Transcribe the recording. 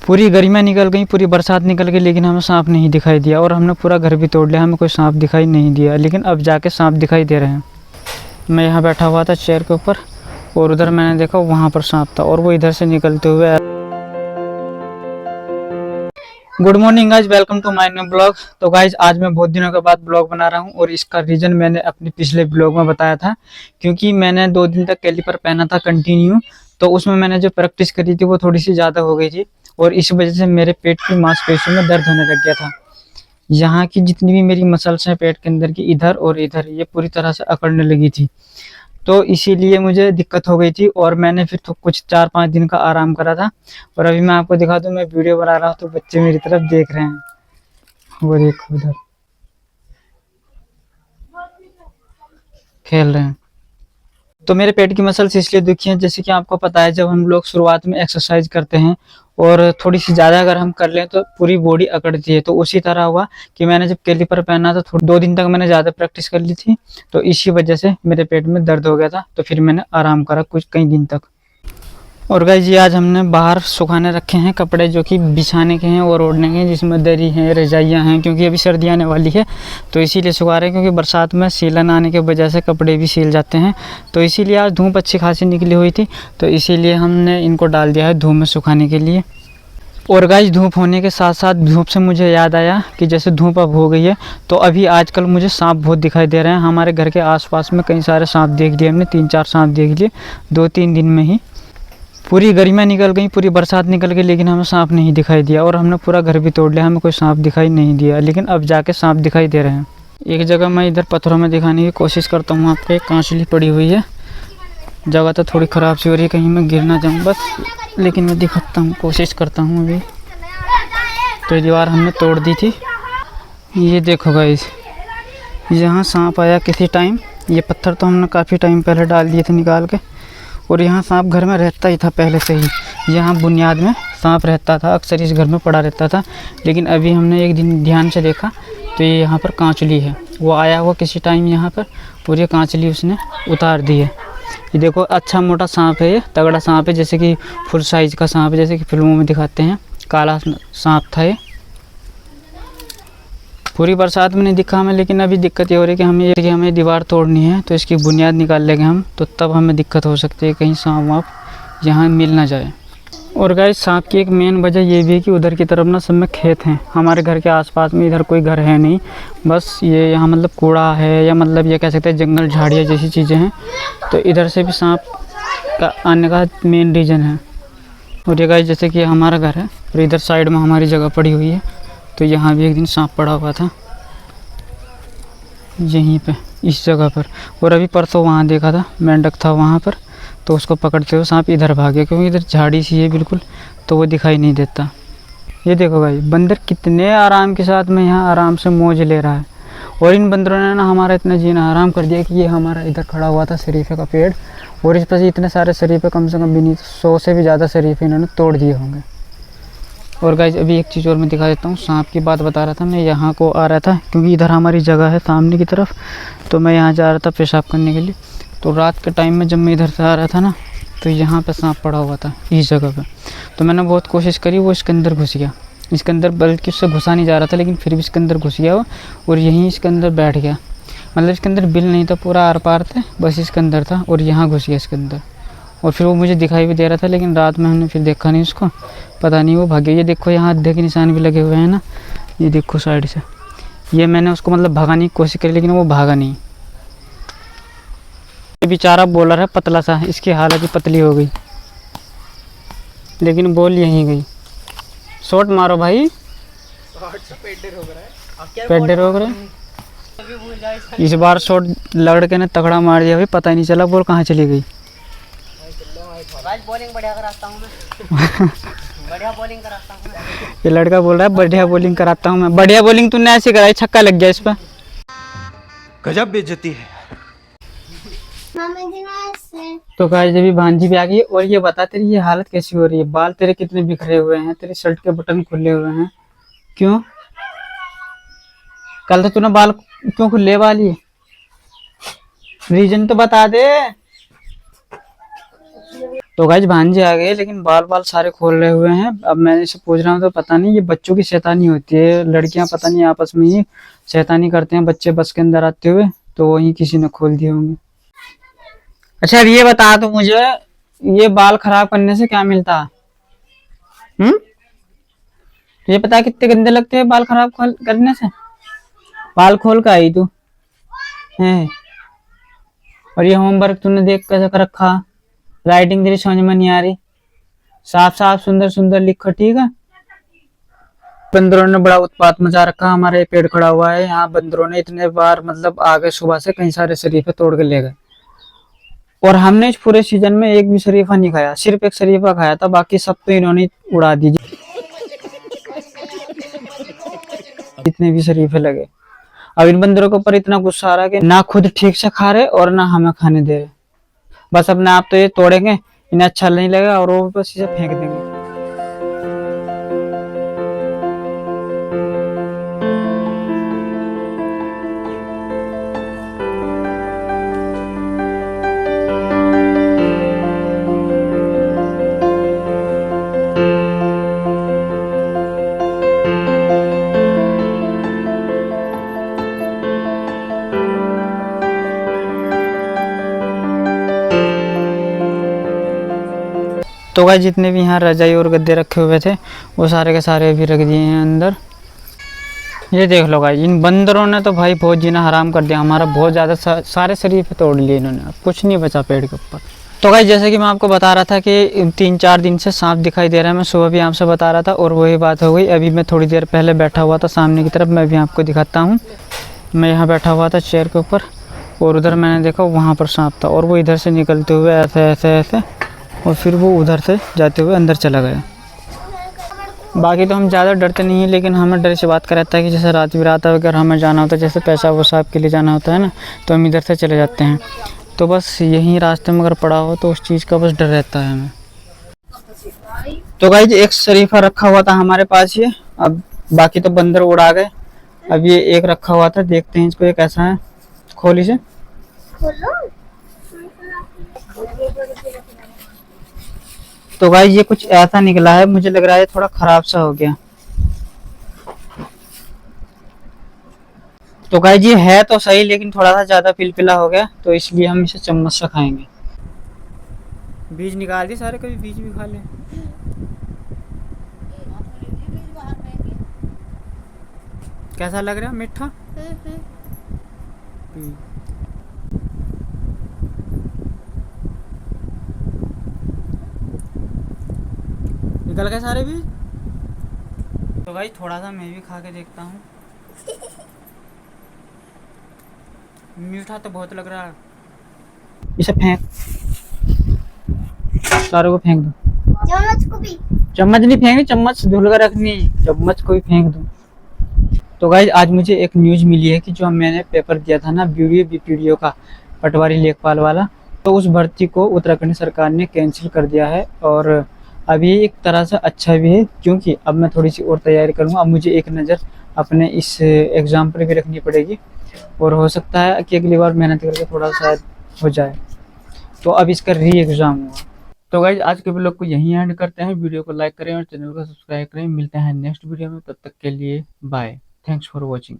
पूरी गर्मियाँ निकल गई, पूरी बरसात निकल गई, लेकिन हमें सांप नहीं दिखाई दिया। और हमने पूरा घर भी तोड़ लिया, हमें कोई सांप दिखाई नहीं दिया। लेकिन अब जाके सांप दिखाई दे रहे हैं। मैं यहाँ बैठा हुआ था चेयर के ऊपर, और उधर मैंने देखा वहाँ पर सांप था, और वो इधर से निकलते हुए। Good morning guys, welcome to my new blog. तो गाइज आज मैं बहुत दिनों के बाद ब्लॉग बना रहा हूँ, और इसका रीज़न मैंने अपने पिछले ब्लॉग में बताया था। क्योंकि मैंने 2 दिन तक कैलीपर पहना था कंटिन्यू, तो उसमें मैंने जो प्रैक्टिस करी थी वो थोड़ी सी ज़्यादा हो गई थी, और इस वजह से मेरे पेट की मांसपेशियों में दर्द होने लग गया था। यहाँ की जितनी भी मेरी मसल्स हैं पेट के अंदर की, इधर और इधर, ये पूरी तरह से अकड़ने लगी थी। तो इसीलिए मुझे दिक्कत हो गई थी, और मैंने फिर तो कुछ 4-5 दिन का आराम करा था। और अभी मैं आपको दिखा दूं, मैं वीडियो बना रहा हूँ तो बच्चे मेरी तरफ देख रहे हैं, वो देखो उधर खेल रहे हैं। तो मेरे पेट की मसल्स इसलिए दुखी हैं, जैसे कि आपको पता है, जब हम लोग शुरुआत में एक्सरसाइज करते हैं और थोड़ी सी ज़्यादा अगर हम कर लें तो पूरी बॉडी अकड़ती है। तो उसी तरह हुआ कि मैंने जब कैलीपर पहना था, 2 दिन तक मैंने ज़्यादा प्रैक्टिस कर ली थी, तो इसी वजह से मेरे पेट में दर्द हो गया था। तो फिर मैंने आराम करा कुछ कई दिन तक। और गाइस जी आज हमने बाहर सुखाने रखे हैं कपड़े, जो कि बिछाने के हैं और ओढ़ने के हैं, जिसमें दरी हैं, रजाइयाँ हैं, क्योंकि अभी सर्दी आने वाली है तो इसीलिए सुखा रहे हैं। क्योंकि बरसात में सीलन आने की वजह से कपड़े भी सील जाते हैं, तो इसीलिए आज धूप अच्छी खासी निकली हुई थी, तो इसीलिए हमने इनको डाल दिया है धूप में सुखाने के लिए। और गाइस धूप होने के साथ साथ धूप से मुझे याद आया कि जैसे धूप अब हो गई है, तो अभी आजकल मुझे सांप बहुत दिखाई दे रहे हैं। हमारे घर के आसपास में कई सारे सांप देख लिए हमने, 3-4 सांप देख लिए 2-3 दिन में ही। पूरी गर्मियाँ निकल गई, पूरी बरसात निकल गई, लेकिन हमें सांप नहीं दिखाई दिया। और हमने पूरा घर भी तोड़ लिया, हमें कोई सांप दिखाई नहीं दिया। लेकिन अब जाके सांप दिखाई दे रहे हैं। एक जगह मैं इधर पत्थरों में दिखाने की कोशिश करता हूँ आपको, एक कांचली पड़ी हुई है। जगह तो थोड़ी ख़राब सी हो रही है, कहीं मैं गिर ना जाऊँ बस, लेकिन मैं दिखाता हूँ, कोशिश करता हूँ अभी। तो ये दीवार हमने तोड़ दी थी, ये देखो गाइस, यहाँ सांप आया किसी टाइम। ये पत्थर तो हमने काफ़ी टाइम पहले डाल दिए थे निकाल के। और यहाँ सांप घर में रहता ही था पहले से ही, यहाँ बुनियाद में सांप रहता था, अक्सर इस घर में पड़ा रहता था। लेकिन अभी हमने एक दिन ध्यान से देखा तो ये यहाँ पर कांचली है, वो आया हुआ किसी टाइम यहाँ पर, और ये कांचली उसने उतार दी है। ये देखो अच्छा मोटा सांप है, ये तगड़ा सांप है, जैसे कि फुल साइज का सांप है, जैसे कि फिल्मों में दिखाते हैं। काला सांप था ये, पूरी बरसात में नहीं दिखा हमें। लेकिन अभी दिक्कत ये हो रही है कि हमें दीवार तोड़नी है, तो इसकी बुनियाद निकाल लेंगे हम, तो तब हमें दिक्कत हो सकती है कहीं सांप वाप यहाँ मिल ना जाए। और गाइस सांप की एक मेन वजह ये भी है कि उधर की तरफ ना सब में खेत हैं, हमारे घर के आसपास में इधर कोई घर है नहीं, बस ये यहाँ मतलब कूड़ा है, या मतलब ये कह सकते हैं जंगल झाड़ियाँ जैसी चीज़ें हैं। तो इधर से भी सांप का आने का मेन रीज़न है। और ये गाइस जैसे कि हमारा घर है, और इधर साइड में हमारी जगह पड़ी हुई है, तो यहाँ भी एक दिन सांप पड़ा हुआ था, यहीं पे इस जगह पर। और अभी परसों वहाँ देखा था, मेंढक था वहाँ पर, तो उसको पकड़ते हुए सांप इधर भाग गया, क्योंकि इधर झाड़ी सी है बिल्कुल, तो वो दिखाई नहीं देता। ये देखो भाई बंदर कितने आराम के साथ में यहाँ आराम से मौज ले रहा है। और इन बंदरों ने ना हमारा इतना जीना आराम कर दिया कि ये हमारा इधर खड़ा हुआ था शरीफे का पेड़, और इस पर से इतने सारे शरीफे, कम से कम भी नहीं 100 से भी ज़्यादा शरीफे इन्होंने तोड़ दिए होंगे। और गाइज अभी एक चीज़ और मैं दिखा देता हूँ, सांप की बात बता रहा था मैं, यहाँ को आ रहा था क्योंकि इधर हमारी जगह है सामने की तरफ, तो मैं यहाँ जा रहा था पेशाब करने के लिए। तो रात के टाइम में जब मैं इधर से आ रहा था ना, तो यहाँ पे सांप पड़ा हुआ था इस जगह पे। तो मैंने बहुत कोशिश करी, वो इसके अंदर घुस गया, इसके अंदर, बल्कि उससे घुसा नहीं जा रहा था, लेकिन फिर भी इसके अंदर घुस गया वो, और यहीं इसके अंदर बैठ गया। मतलब इसके अंदर बिल नहीं था, पूरा आर पार थे, बस इसके अंदर था, और यहाँ घुस गया इसके अंदर। और फिर वो मुझे दिखाई भी दे रहा था, लेकिन रात में हमने फिर देखा नहीं उसको, पता नहीं वो भाग गया। ये देखो यहाँ अड्डे के निशान भी लगे हुए हैं ना, ये देखो साइड से। ये मैंने उसको मतलब भगाने की कोशिश करी, लेकिन वो भागा नहीं। ये बेचारा बॉलर है पतला सा, इसकी हालत ही पतली हो गई, लेकिन बॉल यहीं गई। शॉट मारो भाई, पेडे रोक रहे हैं। इस बार शॉट लड़के ने तगड़ा मार दिया भाई, पता ही नहीं चला बॉल कहाँ चली गई। बॉलिंग बढ़िया कराता हूँ मैं बढ़िया बॉलिंग कराता हूँ मैं। ये लड़का बोल रहा है बढ़िया बॉलिंग कराता हूँ मैं। बढ़िया बॉलिंग तूने ऐसे कराई, छक्का लग गया इस पर। गजब बेइज्जती है। तो गाइस अभी भांजी भी आ गई। और ये बता तेरी ये हालत कैसी हो रही है, बाल तेरे कितने बिखरे हुए हैं, तेरे शर्ट के बटन खुले हुए हैं, क्यों? कल तो तूने बाल क्यों खुले बाल, ये रीजन तो बता दे। तो गाइस भांजे आ गए, लेकिन बाल बाल सारे खोल रहे हुए हैं। अब मैं इसे पूछ रहा हूँ तो पता नहीं, ये बच्चों की शैतानी होती है, लड़कियां पता नहीं आपस में ही शैतानी करते हैं बच्चे बस के अंदर आते हुए, तो वही किसी ने खोल दिए होंगे। अच्छा अब ये बता दो मुझे, ये बाल खराब करने से क्या मिलता है? ये पता है कितने गंदे लगते हैं बाल खराब करने से? बाल खोल का आई तू है। और ये होमवर्क तूने देख कैसे कर रखा, राइटिंग तेरी समझ में नहीं आ रही, साफ साफ सुंदर सुंदर लिखो, ठीक है। बंदरों ने बड़ा उत्पात मचा रखा, हमारा ये पेड़ खड़ा हुआ है यहाँ, बंदरों ने इतने बार मतलब आ गए सुबह से, कई सारे शरीफे तोड़ के ले गए, और हमने इस पूरे सीजन में एक भी शरीफा नहीं खाया, सिर्फ एक शरीफा खाया था, बाकी सब तो इन्होंने उड़ा दी जितने भी शरीफे लगे। अब इन बंदरों के ऊपर इतना गुस्सा आ रहा है कि ना खुद ठीक से खा रहे और ना हमें खाने दे रहे। बस अपने आप तो ये तोड़ेंगे, इन्हें अच्छा नहीं लगेगा और वो बस इसे फेंक देंगे। तो गाइस जितने भी यहाँ रजाई और गद्दे रखे हुए थे वो सारे के सारे भी रख दिए हैं अंदर। ये देख लो गाइस, इन बंदरों ने तो भाई बहुत जीना हराम कर दिया हमारा, बहुत ज़्यादा सारे शरीफे तोड़ लिए इन्होंने, अब कुछ नहीं बचा पेड़ के ऊपर। तो गाइस जैसे कि मैं आपको बता रहा था कि 3-4 दिन से सांप दिखाई दे रहा है, मैं सुबह भी आपसे बता रहा था और वही बात हो गई। अभी मैं थोड़ी देर पहले बैठा हुआ था सामने की तरफ, मैं भी आपको दिखाता हूँ। मैं यहाँ बैठा हुआ था चेयर के ऊपर और उधर मैंने देखा वहाँ पर सांप था, और वो इधर से निकलते हुए ऐसे ऐसे ऐसे और फिर वो उधर से जाते हुए अंदर चला गया। बाकी तो हम ज़्यादा डरते नहीं हैं, लेकिन हमें डर से बात का रहता है कि जैसे रात बिरात अगर हमें जाना होता है, जैसे पैसा वो साहब के लिए जाना होता है ना, तो हम इधर से चले जाते हैं। तो बस यहीं रास्ते में अगर पड़ा हो तो उस चीज़ का बस डर रहता है हमें। तो गाइस एक शरीफा रखा हुआ था हमारे पास ये, अब बाकी तो बंदर उड़ा गए, अब ये एक रखा हुआ था, देखते हैं इसको ये कैसा है। खोली से तो गाइस ये कुछ ऐसा निकला है, मुझे लग रहा है थोड़ा खराब सा हो गया। तो गाइस ये है तो सही, लेकिन थोड़ा सा ज्यादा पिलपिला हो गया, तो इसलिए हम इसे चम्मच से खाएंगे। बीज निकाल दिए सारे, कभी बीज भी खा ले। कैसा लग रहा है? मीठा। निकल गए सारे बीज। तो भाई थोड़ा सा मैं भी खा के देखता हूँ। मीठा तो बहुत लग रहा है, इसे फेंक, सारे को फेंक दो। चम्मच को भी, चम्मच नहीं फेंकनी, चम्मच धुल कर रखनी, चम्मच को भी फेंक दो। तो गाइस आज मुझे एक न्यूज़ मिली है कि जो मैंने पेपर दिया था ना बीपीडीओ का, पटवारी लेखपाल वाला, तो उस भर्ती को उत्तराखंड सरकार ने कैंसिल कर दिया है। और अब ये एक तरह से अच्छा भी है, क्योंकि अब मैं थोड़ी सी और तैयारी करूँगा, अब मुझे एक नज़र अपने इस एग्ज़ाम पर भी रखनी पड़ेगी, और हो सकता है कि अगली बार मेहनत करके थोड़ा सा हो जाए। तो अब इसका री एग्ज़ाम हुआ। तो गाइज आज के ब्लॉग को यहीं एंड करते हैं, वीडियो को लाइक करें और चैनल को सब्सक्राइब करें। मिलते हैं नेक्स्ट वीडियो में, तब तक के लिए बाय, थैंक्स फॉर वॉचिंग।